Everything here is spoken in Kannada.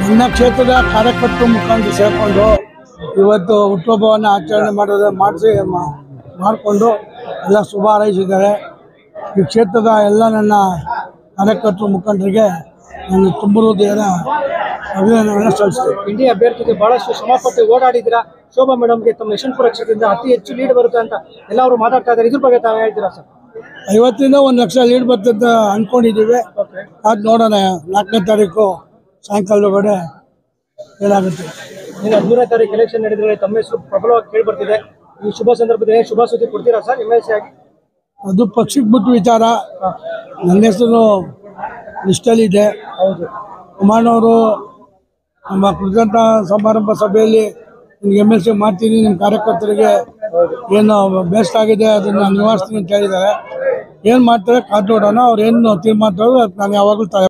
ನನ್ನ ಕ್ಷೇತ್ರದ ಕಾರ್ಯಕರ್ತರು ಮುಖಂಡರು ಸೇರಿಕೊಂಡು ಇವತ್ತು ಹುಟ್ಟುಹಬ್ಬವನ್ನು ಆಚರಣೆ ಮಾಡಿಕೊಂಡು ಎಲ್ಲ ಶುಭ ಹಾರೈಸಿದ್ದಾರೆ. ಈ ಕ್ಷೇತ್ರದ ಎಲ್ಲ ನನ್ನ ಕಾರ್ಯಕರ್ತರು ಮುಖಂಡರಿಗೆ ನಾನು ತುಂಬ ಹೃದಯದ ಅಭಿನಂದನೆಗಳನ್ನು ಸಲ್ಲಿಸ್ತೇನೆ. ಇಂಡಿಯಾ ಅಭ್ಯರ್ಥಿಗೆ ಬಹಳಷ್ಟು ಶ್ರಮಪಟ್ಟು ಓಡಾಡಿದ್ದೀರಾ. ಶೋಭಾ ಮೇಡಮ್ಗೆ ತಮ್ಮ ಯಶವಂತಪುರ ಕ್ಷೇತ್ರದಿಂದ ಅತಿ ಹೆಚ್ಚು ಲೀಡ್ ಬರುತ್ತೆ ಅಂತ ಎಲ್ಲರೂ ಮಾತಾಡ್ತಾ ಇದ್ದಾರೆ. ಇದ್ರ ಬಗ್ಗೆ ತಾವು ಹೇಳ್ತೀರಾ ಸರ್? 50ರಿಂದ 1 ಲಕ್ಷ ಲೀಡ್ ಬರ್ತದೆ ಅಂತ ಅಂದ್ಕೊಂಡಿದ್ದೀವಿ. ಅದು ನೋಡೋಣ, 4ನೇ ತಾರೀಕು ಸಾಯಂಕಾಲದೊಳಗಡೆ ಏನಾಗುತ್ತೆ. ಈಗ 13ನೇ ತಾರೀಕು ಎಲೆಕ್ಷನ್ ನಡೆದರೆ ತಮ್ಮ ಹೆಸರು ಪ್ರಬಲವಾಗಿ ಕೇಳಿ ಬರ್ತಿದೆ. ಈ ಶುಭ ಸಂದರ್ಭದಲ್ಲಿ ಶುಭ ಸುದ್ದಿ ಕೊಡ್ತೀರಾ ಸರ್ MLC ಆಗಿ? ಅದು ಪಕ್ಷಕ್ಕೆ ಬಿಟ್ಟು ವಿಚಾರ. ನನ್ನ ಹೆಸರು ಲಿಸ್ಟಲ್ಲಿದೆ. ಹೌದು, ಕುಮಾರನವರು ನಮ್ಮ ಕೃತಜ್ಞತಾ ಸಮಾರಂಭ ಸಭೆಯಲ್ಲಿ ನಿಮ್ಗೆ MLC ಮಾಡ್ತೀನಿ, ನಿಮ್ಮ ಕಾರ್ಯಕರ್ತರಿಗೆ ಏನು ಬೆಸ್ಟ್ ಆಗಿದೆ ಅದನ್ನು ನಿವಾರಿಸ್ತೀನಿ ಅಂತ ಹೇಳಿದ್ದಾರೆ. ಏನು ಮಾಡ್ತಾರೆ ಕಾದು ನೋಡೋಣ. ಅವ್ರು ಏನು ತೀರ್ಮಾನ ನಾನು ಯಾವಾಗಲೂ